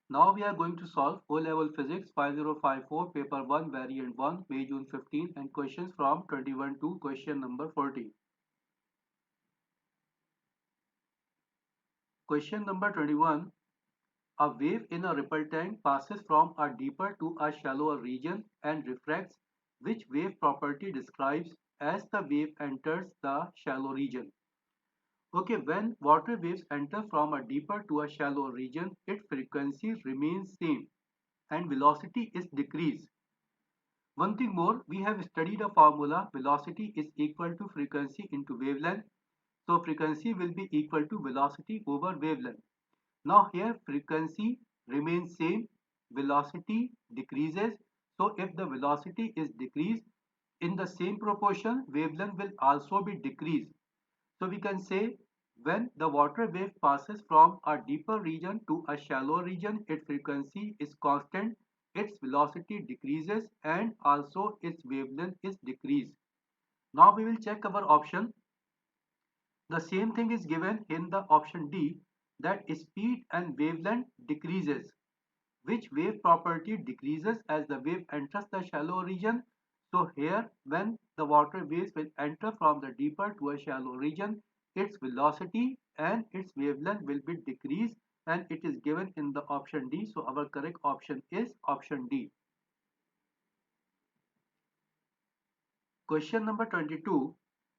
Now we are going to solve O-Level Physics 5054 Paper 1 Variant 1 May June 15 and questions from 21 to question number 40. Question number 21. A wave in a ripple tank passes from a deeper to a shallower region and refracts, which wave property describes as the wave enters the shallow region. Okay, when water waves enter from a deeper to a shallower region, its frequency remains same and velocity is decreased. One thing more, we have studied a formula velocity is equal to frequency into wavelength. So frequency will be equal to velocity over wavelength. Now here frequency remains same, velocity decreases. So if the velocity is decreased in the same proportion, wavelength will also be decreased. So we can say when the water wave passes from a deeper region to a shallower region, its frequency is constant, its velocity decreases and also its wavelength is decreased. Now we will check our option. The same thing is given in the option D, that speed and wavelength decreases. Which wave property decreases as the wave enters the shallow region? So here when the water waves will enter from the deeper to a shallow region, its velocity and its wavelength will be decreased and it is given in the option D. So our correct option is option D. Question number 22.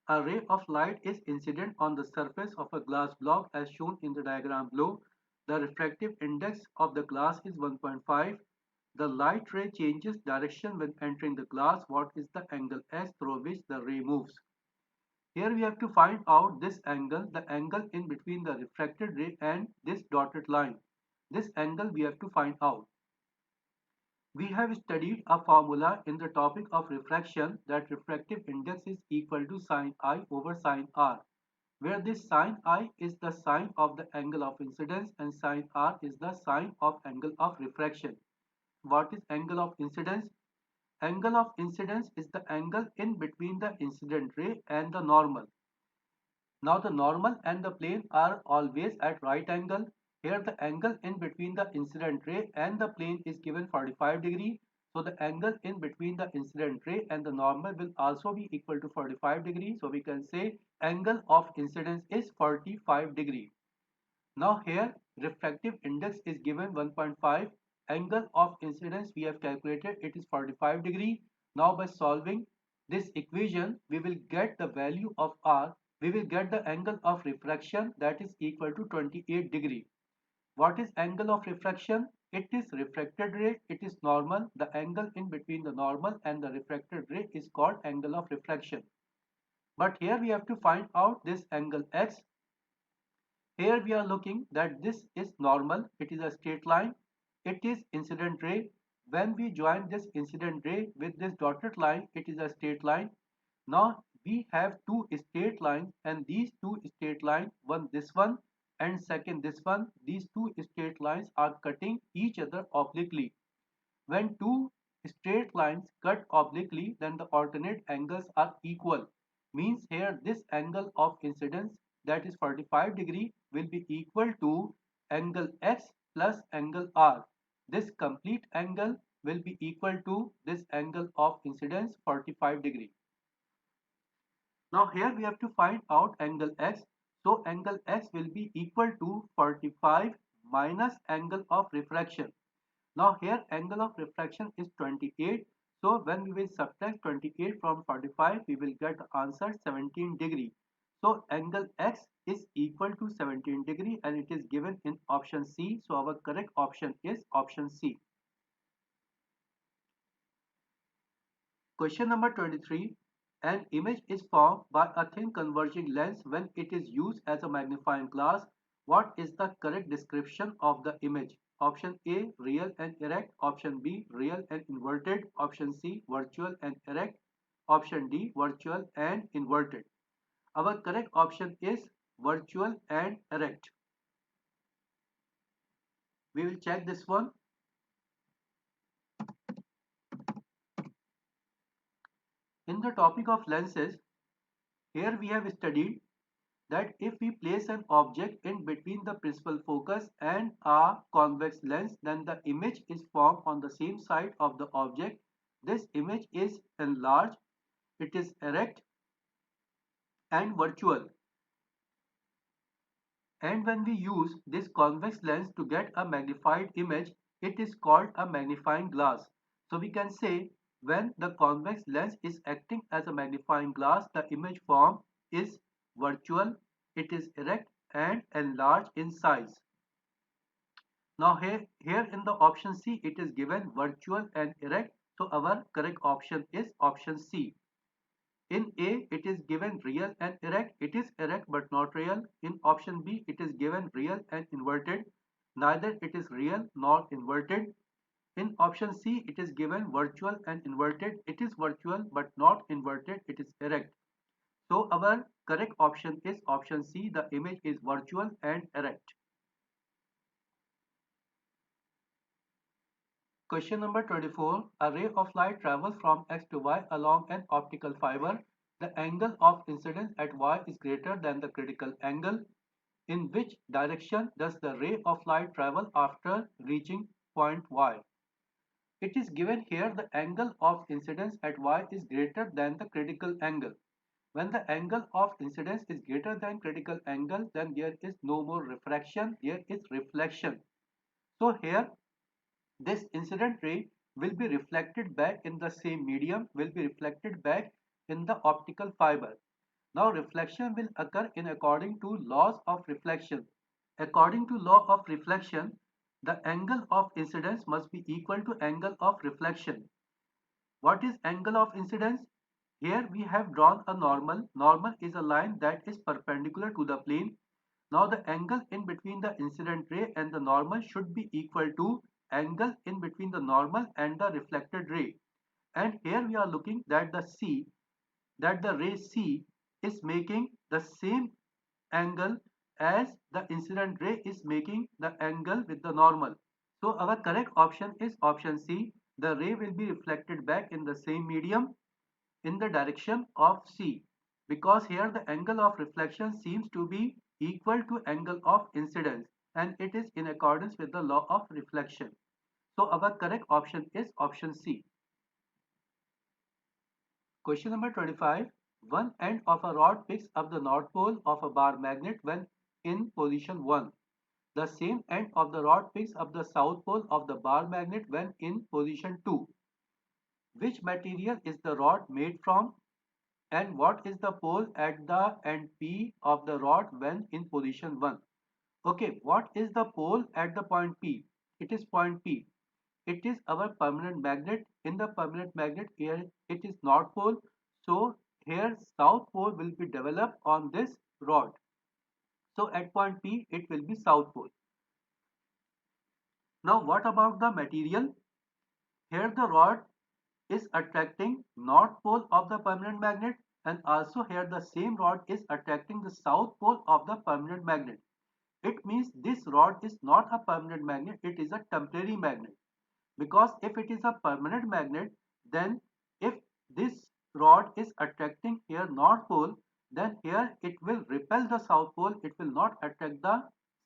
A ray of light is incident on the surface of a glass block as shown in the diagram below. The refractive index of the glass is 1.5. The light ray changes direction when entering the glass. What is the angle S through which the ray moves? Here we have to find out this angle, the angle in between the refracted ray and this dotted line. This angle we have to find out. We have studied a formula in the topic of refraction that refractive index is equal to sine I over sine R, where this sine I is the sine of the angle of incidence and sine R is the sine of angle of refraction. What is angle of incidence? Angle of incidence is the angle in between the incident ray and the normal. Now the normal and the plane are always at right angle. Here the angle in between the incident ray and the plane is given 45 degree. So the angle in between the incident ray and the normal will also be equal to 45 degree. So we can say angle of incidence is 45 degree. Now here refractive index is given 1.5. Angle of incidence we have calculated, it is 45 degree. Now by solving this equation we will get the value of R. We will get the angle of refraction, that is equal to 28 degree. What is angle of refraction? It is refracted ray, it is normal. The angle in between the normal and the refracted ray is called angle of refraction. But here we have to find out this angle X. Here we are looking that this is normal, it is a straight line, it is incident ray. When we join this incident ray with this dotted line, it is a straight line. Now we have two straight lines and these two straight lines, one this one and second this one, these two straight lines are cutting each other obliquely. When two straight lines cut obliquely, then the alternate angles are equal. Means here this angle of incidence, that is 45 degree, will be equal to angle X plus angle R. This complete angle will be equal to this angle of incidence 45 degree. Now here we have to find out angle X. So angle X will be equal to 45 minus angle of refraction. Now here angle of refraction is 28. So when we will subtract 28 from 45, we will get the answer 17 degree. So angle X is equal to 17 degree and it is given in option C. So our correct option is option C. Question number 23. An image is formed by a thin converging lens when it is used as a magnifying glass. What is the correct description of the image? Option A, real and erect. Option B, real and inverted. Option C, virtual and erect. Option D, virtual and inverted. Our correct option is virtual and erect. We will check this one. In the topic of lenses, here we have studied that if we place an object in between the principal focus and a convex lens, then the image is formed on the same side of the object. This image is enlarged, it is erect and virtual. And when we use this convex lens to get a magnified image, it is called a magnifying glass. So we can say when the convex lens is acting as a magnifying glass, the image form is virtual, it is erect and enlarged in size. Now here in the option C, it is given virtual and erect. So our correct option is option C. In A, it is given real and erect. It is erect but not real. In option B, it is given real and inverted. Neither it is real nor inverted. In option C, it is given virtual and inverted. It is virtual but not inverted. It is erect. So our correct option is option C. The image is virtual and erect. Question number 24. A ray of light travels from X to Y along an optical fiber. The angle of incidence at Y is greater than the critical angle. In which direction does the ray of light travel after reaching point Y? It is given here the angle of incidence at Y is greater than the critical angle. When the angle of incidence is greater than critical angle, then there is no more refraction, there is reflection. So here this incident ray will be reflected back in the same medium, will be reflected back in the optical fiber. Now reflection will occur in according to laws of reflection. According to law of reflection, the angle of incidence must be equal to angle of reflection. What is angle of incidence? Here we have drawn a normal. Normal is a line that is perpendicular to the plane. Now the angle in between the incident ray and the normal should be equal to angle in between the normal and the reflected ray. And here we are looking that the ray C is making the same angle as the incident ray is making the angle with the normal. So our correct option is option C. The ray will be reflected back in the same medium in the direction of C, because here the angle of reflection seems to be equal to angle of incidence and it is in accordance with the law of reflection. So our correct option is option C. Question number 25. One end of a rod picks up the north pole of a bar magnet when in position 1. The same end of the rod picks up the south pole of the bar magnet when in position 2. Which material is the rod made from? And what is the pole at the end P of the rod when in position 1? Okay, what is the pole at the point P? It is point P. It is our permanent magnet. In the permanent magnet here it is north pole. So here south pole will be developed on this rod. So at point P it will be south pole. Now what about the material? Here the rod is attracting north pole of the permanent magnet and also here the same rod is attracting the south pole of the permanent magnet. It means this rod is not a permanent magnet, it is a temporary magnet. Because if it is a permanent magnet, then if this rod is attracting here north pole, then here it will repel the south pole, it will not attract the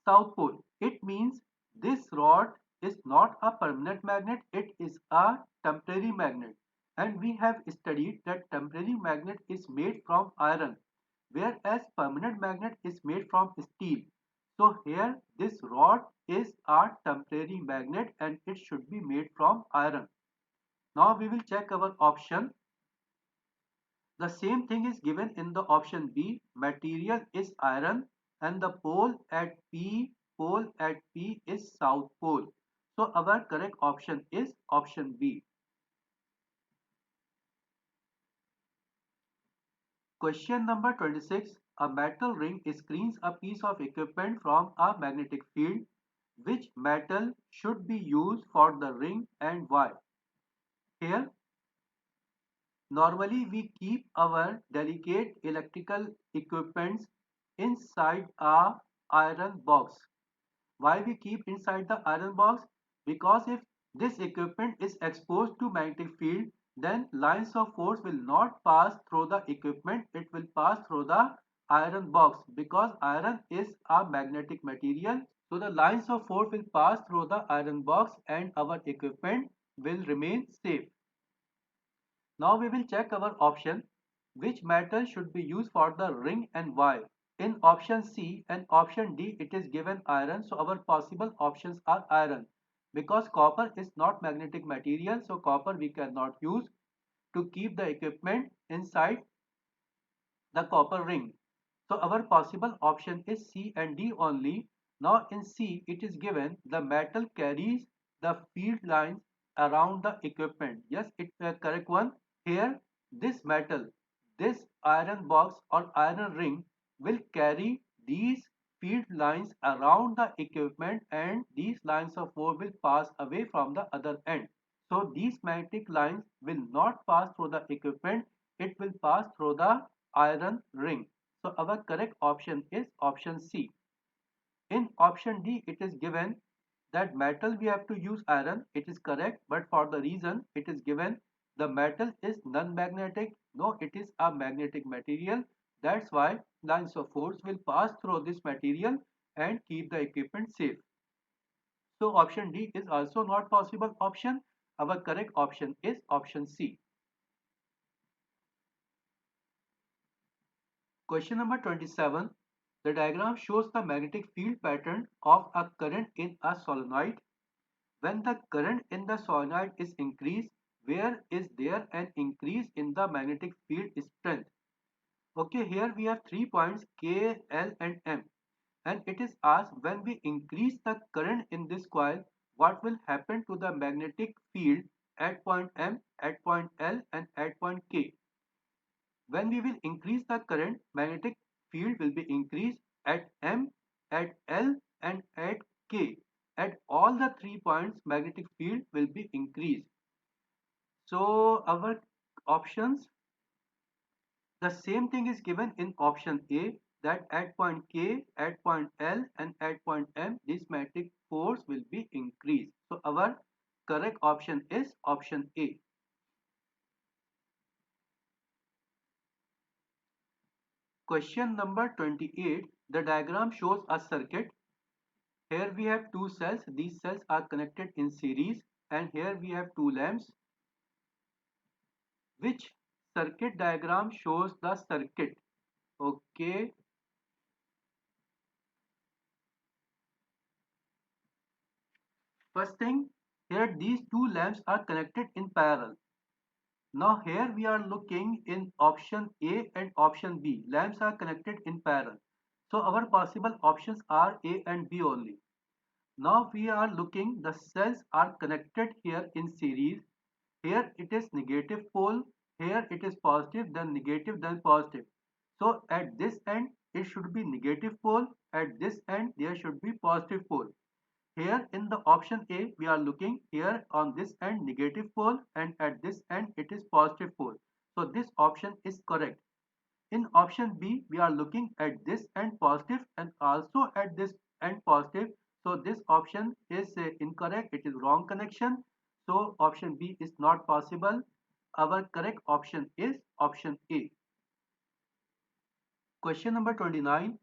south pole. It means this rod is not a permanent magnet, it is a temporary magnet. And we have studied that temporary magnet is made from iron, whereas permanent magnet is made from steel. So here this rod is a temporary magnet and it should be made from iron. Now we will check our option. The same thing is given in the option B. Material is iron and the pole at P is south pole. So our correct option is option B. Question number 26. A metal ring screens a piece of equipment from a magnetic field. Which metal should be used for the ring and why? Here, normally we keep our delicate electrical equipments inside a iron box. Why we keep inside the iron box? Because if this equipment is exposed to magnetic field, then lines of force will not pass through the equipment, it will pass through the iron box because iron is a magnetic material. So the lines of force will pass through the iron box and our equipment will remain safe. Now we will check our option. Which metal should be used for the ring and why? In option C and option D it is given iron, so our possible options are iron. Because copper is not magnetic material, so copper we cannot use to keep the equipment inside the copper ring. So our possible option is C and D only. Now in C it is given the metal carries the field lines around the equipment. Yes, it's the correct one. Here this metal, this iron box or iron ring will carry these field lines around the equipment and these lines of force will pass away from the other end. So these magnetic lines will not pass through the equipment, it will pass through the iron ring. So our correct option is option C. In option D, it is given that metal we have to use iron. It is correct, but for the reason it is given the metal is non-magnetic. No, it is a magnetic material. That's why lines of force will pass through this material and keep the equipment safe. So option D is also not possible option. Our correct option is option C. Question number 27. The diagram shows the magnetic field pattern of a current in a solenoid. When the current in the solenoid is increased, where is there an increase in the magnetic field strength? Okay, here we have 3 points K, L and M. And it is asked when we increase the current in this coil, what will happen to the magnetic field at point M, at point L and at point K. When we will increase the current, magnetic field will be increased at M, at L and at K. At all the 3 points, magnetic field will be increased. So our options, the same thing is given in option A, that at point K, at point L and at point M, this magnetic force will be increased. So our correct option is option A. Question number 28. The diagram shows a circuit. Here we have two cells. These cells are connected in series and here we have two lamps. Which circuit diagram shows the circuit? Okay. First thing, here these two lamps are connected in parallel. Now here we are looking in option A and option B. Lamps are connected in parallel. So our possible options are A and B only. Now we are looking, the cells are connected here in series. Here it is negative pole, here it is positive, then negative, then positive. So at this end it should be negative pole, at this end there should be positive pole. Here in the option A we are looking here on this end negative pole and at this end it is positive pole. So this option is correct. In option B, we are looking at this end positive and also at this end positive. So this option is incorrect. It is wrong connection. So option B is not possible. Our correct option is option A. Question number 29.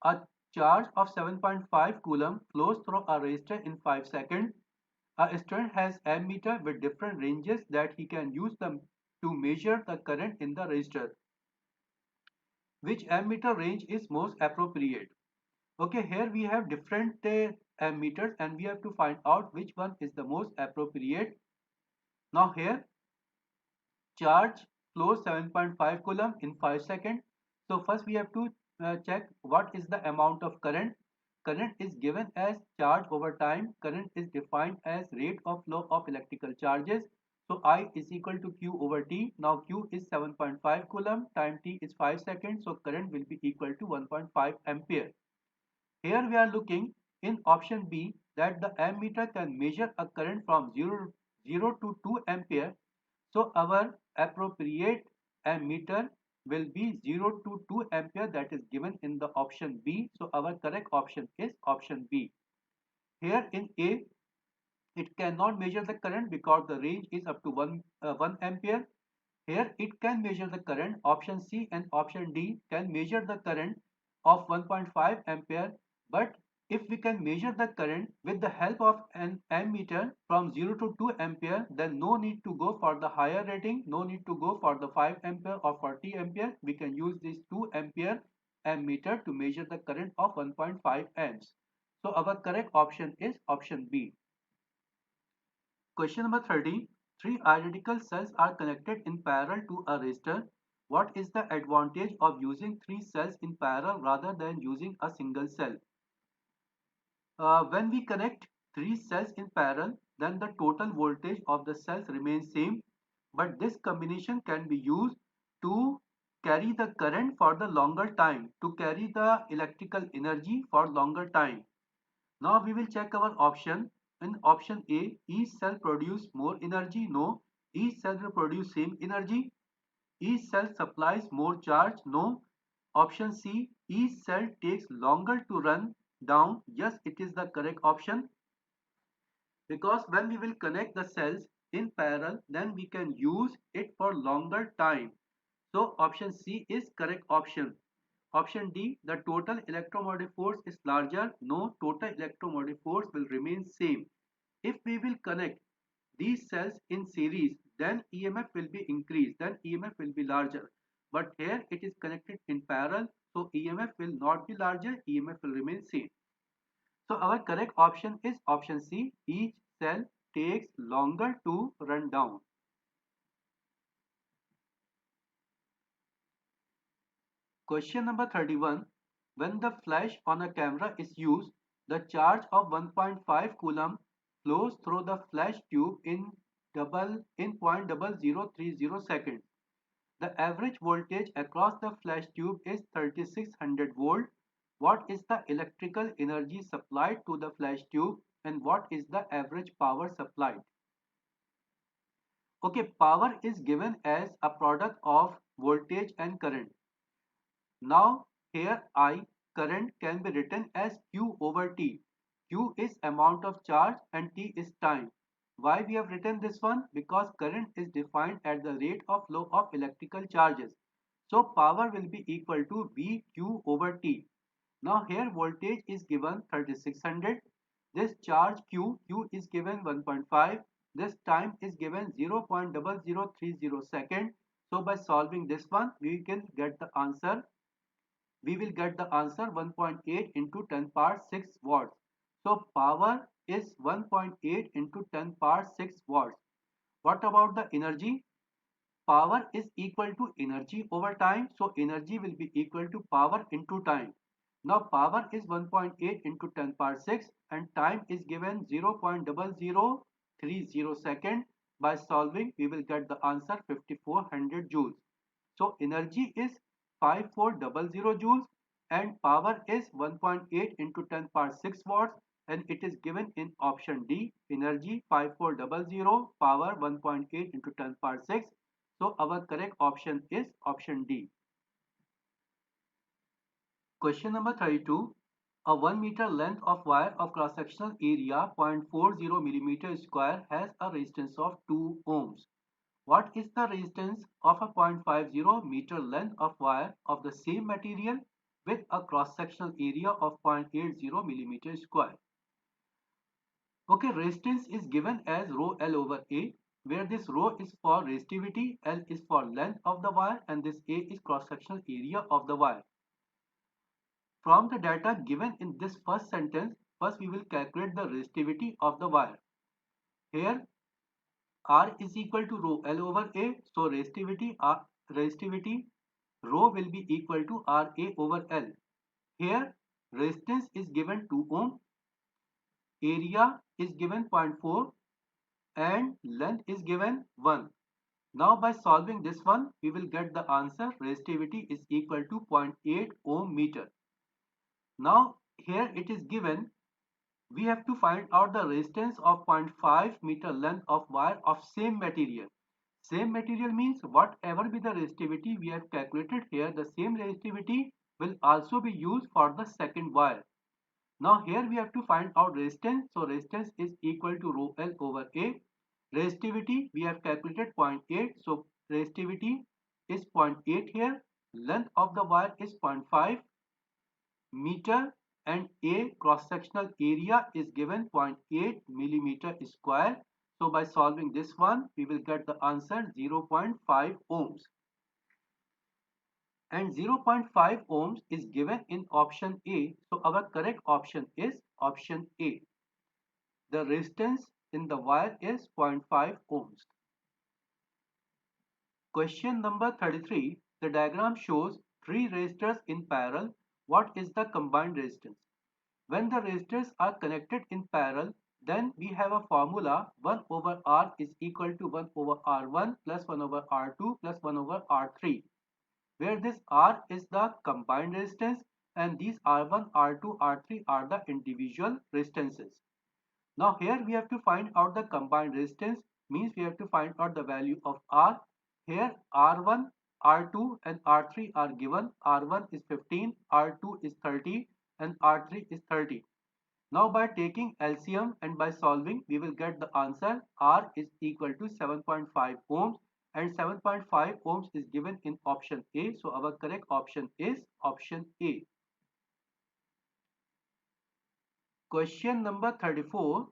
A charge of 7.5 coulomb flows through a resistor in 5 seconds. A student has ammeter with different ranges that he can use them to measure the current in the resistor. Which ammeter range is most appropriate? Okay, here we have different ammeters and we have to find out which one is the most appropriate. Now here charge flows 7.5 coulomb in 5 seconds. So first we have to check what is the amount of current. Current is given as charge over time. Current is defined as rate of flow of electrical charges. So I is equal to Q over T. Now Q is 7.5 coulomb, time T is 5 seconds. So current will be equal to 1.5 ampere. Here we are looking in option B that the ammeter can measure a current from 0 to 2 ampere. So our appropriate ammeter will be 0 to 2 ampere, that is given in the option B. So our correct option is option B. Here in A, it cannot measure the current because the range is up to 1 ampere. Here it can measure the current. Option C and option D can measure the current of 1.5 ampere, but if we can measure the current with the help of an ammeter from 0 to 2 ampere, then no need to go for the higher rating, no need to go for the 5 ampere or 40 ampere. We can use this 2 ampere ammeter to measure the current of 1.5 amps. So our correct option is option B. Question number 30. Three identical cells are connected in parallel to a resistor. What is the advantage of using three cells in parallel rather than using a single cell? When we connect three cells in parallel, then the total voltage of the cells remains same, but this combination can be used to carry the current for the longer time, to carry the electrical energy for longer time. Now we will check our option. In option A, each cell produce more energy. No. Each cell will produce same energy. Each cell supplies more charge. No. Option C, each cell takes longer to run down. Yes, it is the correct option, because when we will connect the cells in parallel, then we can use it for longer time. So option C is correct option. Option D, the total electromotive force is larger. No, total electromotive force will remain same. If we will connect these cells in series, then EMF will be increased, then EMF will be larger. But here it is connected in parallel, so EMF will not be larger, EMF will remain same. So our correct option is option C, each cell takes longer to run down. Question number 31. When the flash on a camera is used, the charge of 1.5 coulomb flows through the flash tube in 0.0030 seconds. The average voltage across the flash tube is 3600 volt. What is the electrical energy supplied to the flash tube and what is the average power supplied? Okay, power is given as a product of voltage and current. Now here I, current, can be written as Q over T. Q is amount of charge and T is time. Why we have written this one? Because current is defined at the rate of flow of electrical charges. So power will be equal to VQ over T. Now here voltage is given 3600. This charge Q is given 1.5. This time is given 0.0030 second. So by solving this one, we can get the answer. We will get the answer 1.8 into 10 power 6 watts. So power is 1.8 into 10 power 6 watts. What about the energy? Power is equal to energy over time. So energy will be equal to power into time. Now power is 1.8 into 10 power 6 and time is given 0.0030 second. By solving, we will get the answer 5400 joules. So energy is 5400 joules and power is 1.8 into 10 power 6 watts, and it is given in option D, energy 5400, power 1.8 into 10 power 6. So our correct option is option D. Question number 32. A 1 meter length of wire of cross-sectional area 0.40 millimeter square has a resistance of 2 ohms. What is the resistance of a 0.50 meter length of wire of the same material with a cross-sectional area of 0.80 millimeter square? Okay, resistance is given as rho L over A, where this rho is for resistivity, L is for length of the wire, and this A is cross-sectional area of the wire. From the data given in this first sentence, first we will calculate the resistivity of the wire. Here R is equal to rho L over A, so resistivity rho will be equal to Ra over L. Here resistance is given 2 ohm, area is given 0.4 and length is given 1. Now by solving this one, we will get the answer resistivity is equal to 0.8 ohm meter. Now here it is given, we have to find out the resistance of 0.5 meter length of wire of same material. Same material means whatever be the resistivity we have calculated here, the same resistivity will also be used for the second wire. Now here we have to find out resistance. So resistance is equal to rho L over A. Resistivity we have calculated 0.8. So resistivity is 0.8 here, length of the wire is 0.5 meter, and A cross-sectional area is given 0.8 millimeter square. So by solving this one, we will get the answer 0.5 ohms. And 0.5 ohms is given in option A. So our correct option is option A. The resistance in the wire is 0.5 ohms. Question number 33. The diagram shows three resistors in parallel. What is the combined resistance? When the resistors are connected in parallel, then we have a formula 1 over R is equal to 1 over R1 plus 1 over R2 plus 1 over R3, where this R is the combined resistance and these R1, R2, R3 are the individual resistances. Now here we have to find out the combined resistance, means we have to find out the value of R. Here R1, R2 and R3 are given. R1 is 15, R2 is 30 and R3 is 30. Now by taking LCM and by solving, we will get the answer. R is equal to 7.5 ohms and 7.5 ohms is given in option A. So our correct option is option A. Question number 34.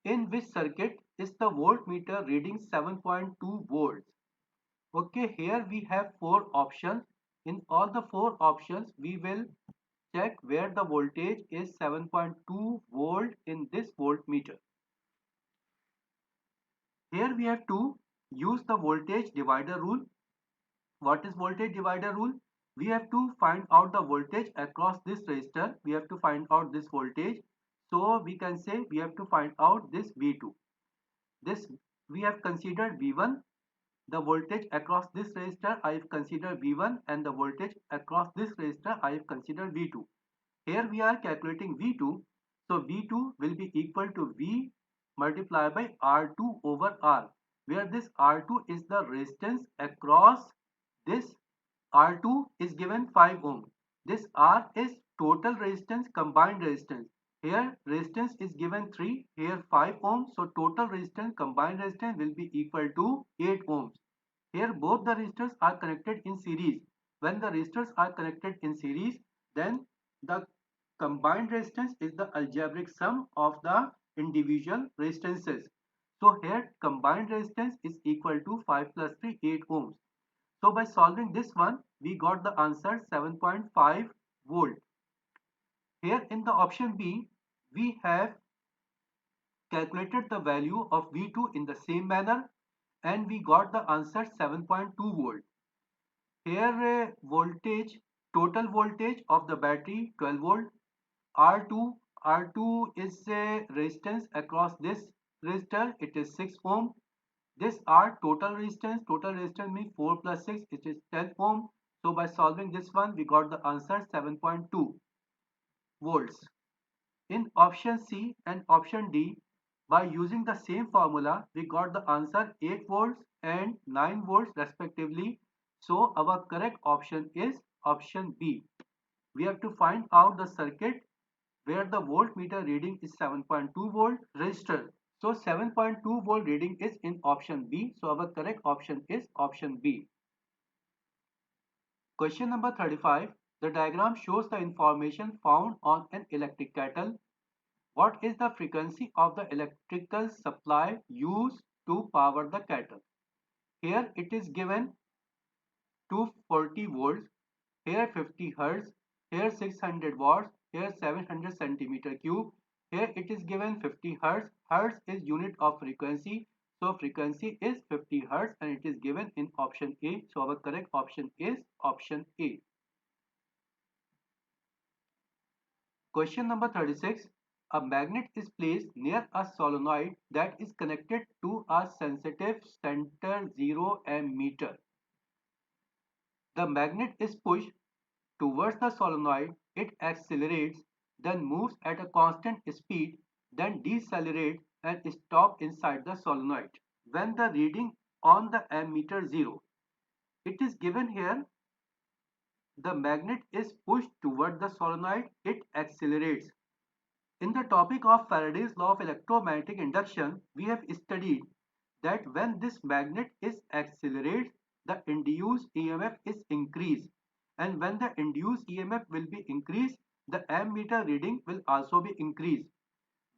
In which circuit is the voltmeter reading 7.2 volts? Okay, here we have four options. In all the four options, we will check where the voltage is 7.2 volt in this voltmeter. Here we have to use the voltage divider rule. What is voltage divider rule? We have to find out the voltage across this resistor. We have to find out this voltage. So we can say we have to find out this V2. This we have considered V1. The voltage across this resistor I have considered V1 and the voltage across this resistor I have considered V2. Here we are calculating V2. So V2 will be equal to V multiplied by R2 over R, where this R2 is the resistance across this. R2 is given 5 ohm. This R is total resistance, combined resistance. Here resistance is given 3, here 5 ohms. So total resistance, combined resistance will be equal to 8 ohms. Here both the resistors are connected in series. When the resistors are connected in series, then the combined resistance is the algebraic sum of the individual resistances. So here combined resistance is equal to 5 plus 3, 8 ohms. So by solving this one, we got the answer 7.5 volt. Here in the option B, we have calculated the value of V2 in the same manner and we got the answer 7.2 volt. Here voltage, total voltage of the battery 12 volt. R2 is a resistance across this resistor, it is 6 ohm. This R total resistance means 4 plus 6, it is 10 ohm. So by solving this one, we got the answer 7.2 volts. In option C and option D, by using the same formula, we got the answer 8 volts and 9 volts respectively. So our correct option is option B. We have to find out the circuit where the voltmeter reading is 7.2 volt resistor. So 7.2 volt reading is in option B. So our correct option is option B. Question number 35. The diagram shows the information found on an electric kettle. What is the frequency of the electrical supply used to power the kettle? Here it is given 240 volts, here 50 hertz, here 600 watts, here 700 centimeter cube. Here it is given 50 hertz. Hertz is unit of frequency. So frequency is 50 hertz and it is given in option A. So our correct option is option A. Question number 36. A magnet is placed near a solenoid that is connected to a sensitive center 0 ammeter. The magnet is pushed towards the solenoid, it accelerates, then moves at a constant speed, then decelerates and stops inside the solenoid. When the reading on the ammeter 0, it is given here, the magnet is pushed toward the solenoid, it accelerates. In the topic of Faraday's law of electromagnetic induction, we have studied that when this magnet is accelerates, the induced EMF is increased, and when the induced EMF will be increased, the ammeter reading will also be increased.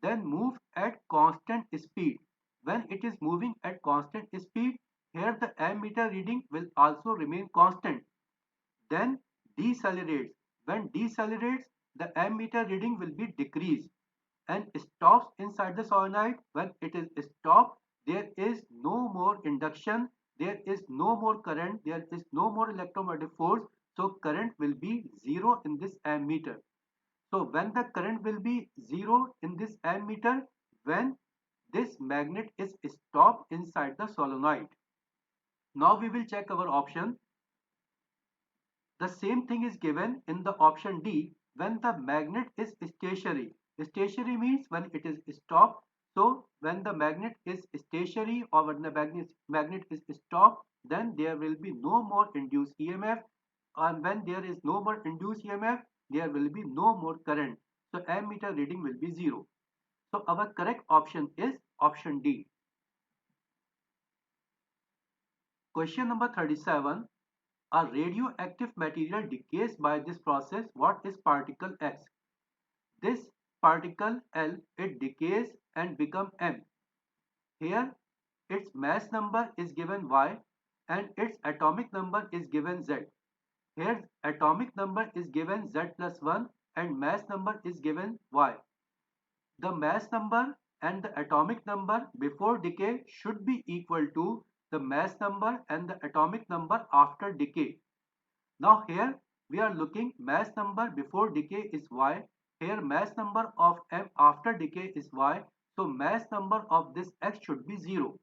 Then move at constant speed. When it is moving at constant speed, here the ammeter reading will also remain constant. Then decelerates. When decelerates, the ammeter reading will be decreased and stops inside the solenoid. When it is stopped, there is no more induction, there is no more current, there is no more electromagnetic force, so current will be zero in this ammeter. So when the current will be zero in this ammeter, when this magnet is stopped inside the solenoid. Now we will check our option. The same thing is given in the option D when the magnet is stationary. Stationary means when it is stopped. So when the magnet is stationary or when the magnet is stopped, then there will be no more induced EMF. And when there is no more induced EMF, there will be no more current. So ammeter reading will be zero. So our correct option is option D. Question number 37. A radioactive material decays by this process. What is particle X? This particle L, it decays and become M. Here its mass number is given Y and its atomic number is given Z. Here atomic number is given Z plus 1 and mass number is given Y. The mass number and the atomic number before decay should be equal to the mass number and the atomic number after decay. Now here we are looking mass number before decay is Y. Here mass number of M after decay is Y. So mass number of this X should be 0.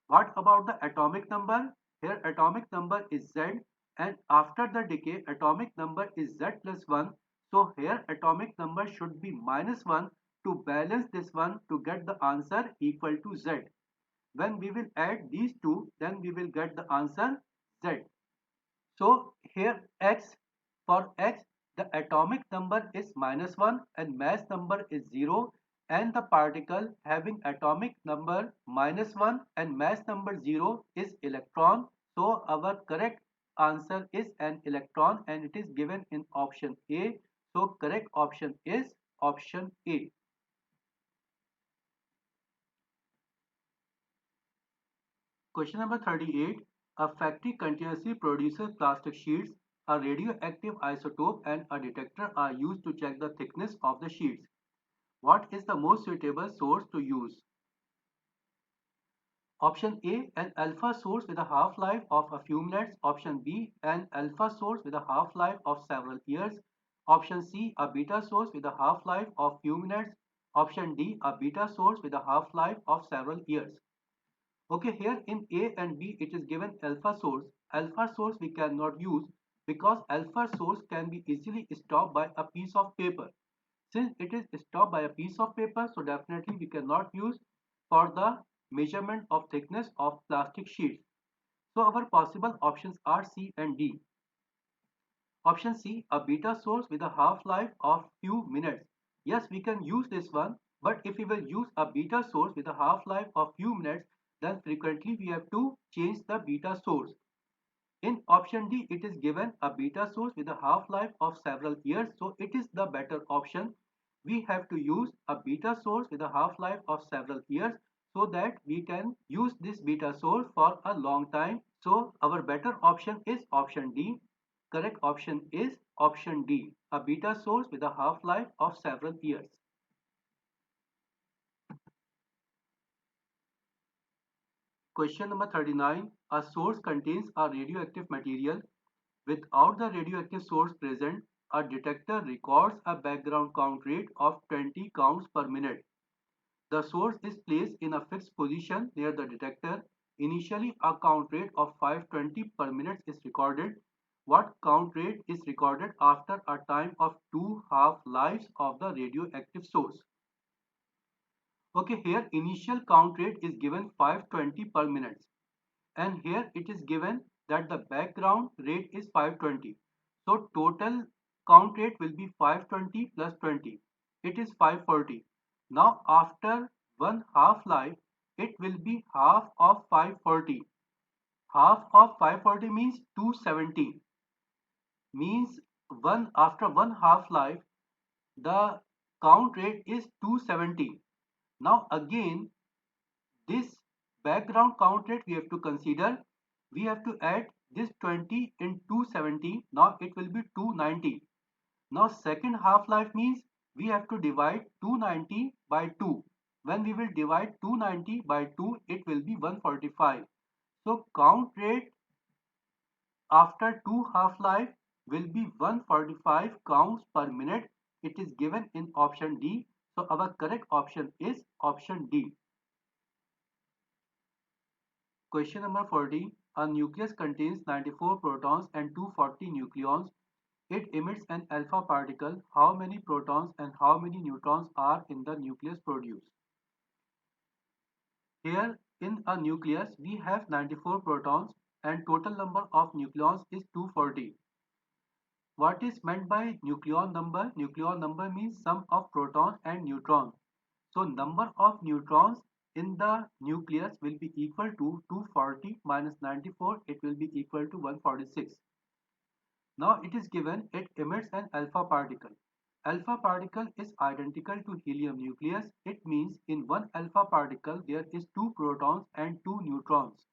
What about the atomic number? Here atomic number is Z and after the decay atomic number is Z plus 1. So here atomic number should be minus 1 to balance this one to get the answer equal to Z. When we will add these two, then we will get the answer Z. So here X, for X, the atomic number is minus 1 and mass number is 0 and the particle having atomic number minus 1 and mass number 0 is electron. So our correct answer is an electron and it is given in option A. So correct option is option A. Question number 38. A factory continuously produces plastic sheets. A radioactive isotope and a detector are used to check the thickness of the sheets. What is the most suitable source to use? Option A, an alpha source with a half-life of a few minutes. Option B, an alpha source with a half-life of several years. Option C, a beta source with a half-life of few minutes. Option D, a beta source with a half-life of several years. Okay, here in A and B it is given alpha source. Alpha source we cannot use because alpha source can be easily stopped by a piece of paper. Since it is stopped by a piece of paper, so definitely we cannot use for the measurement of thickness of plastic sheets. So our possible options are C and D. Option C, a beta source with a half-life of few minutes. Yes, we can use this one, but if we will use a beta source with a half-life of few minutes, then frequently we have to change the beta source. In option D, it is given a beta source with a half-life of several years, so it is the better option. We have to use a beta source with a half-life of several years so that we can use this beta source for a long time. So our better option is option D. Correct option is option D, a beta source with a half-life of several years. Question number 39. A source contains a radioactive material. Without the radioactive source present, a detector records a background count rate of 20 counts per minute. The source is placed in a fixed position near the detector. Initially, a count rate of 520 per minute is recorded. What count rate is recorded after a time of 2 half-lives of the radioactive source? Okay, here initial count rate is given 520 per minute. And here it is given that the background rate is 520. So total count rate will be 520 plus 20. It is 540. Now after one half life, it will be half of 540. Half of 540 means 270. Means one after one half life, the count rate is 270. Now again, this background count rate we have to consider. We have to add this 20 in 270. Now it will be 290. Now second half life means we have to divide 290 by 2. When we will divide 290 by 2, it will be 145. So count rate after two half life will be 145 counts per minute. It is given in option D. So our correct option is option D. Question number 40. A nucleus contains 94 protons and 240 nucleons. It emits an alpha particle. How many protons and how many neutrons are in the nucleus produced? Here in a nucleus we have 94 protons and total number of nucleons is 240. What is meant by nucleon number? Nucleon number means sum of proton and neutron. So number of neutrons in the nucleus will be equal to 240 minus 94. It will be equal to 146. Now it is given it emits an alpha particle. Alpha particle is identical to helium nucleus. It means in one alpha particle there is two protons and two neutrons.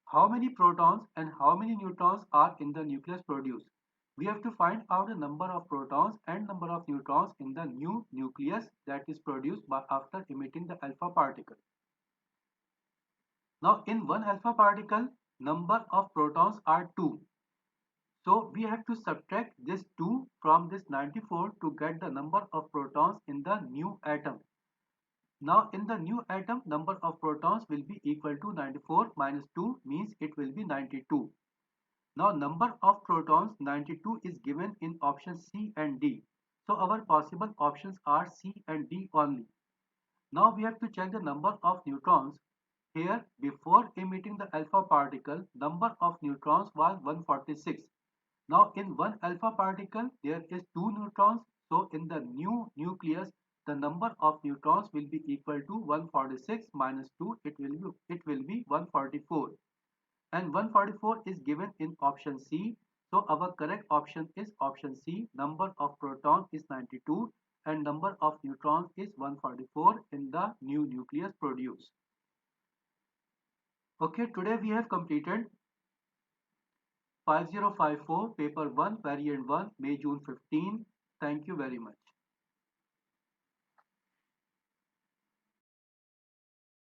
How many protons and how many neutrons are in the nucleus produced? We have to find out the number of protons and number of neutrons in the new nucleus that is produced by after emitting the alpha particle. Now in one alpha particle, number of protons are 2. So we have to subtract this 2 from this 94 to get the number of protons in the new atom. Now in the new atom, number of protons will be equal to 94 minus 2 means it will be 92. Now number of protons 92 is given in option C and D. So our possible options are C and D only. Now we have to check the number of neutrons. Here before emitting the alpha particle, number of neutrons was 146. Now in one alpha particle there is two neutrons. So in the new nucleus the number of neutrons will be equal to 146 minus 2. It will be 144. And 144 is given in option C. So our correct option is option C. Number of protons is 92 and number of neutrons is 144 in the new nucleus produced. Okay, today we have completed 5054 paper 1 variant 1 May June 15. Thank you very much.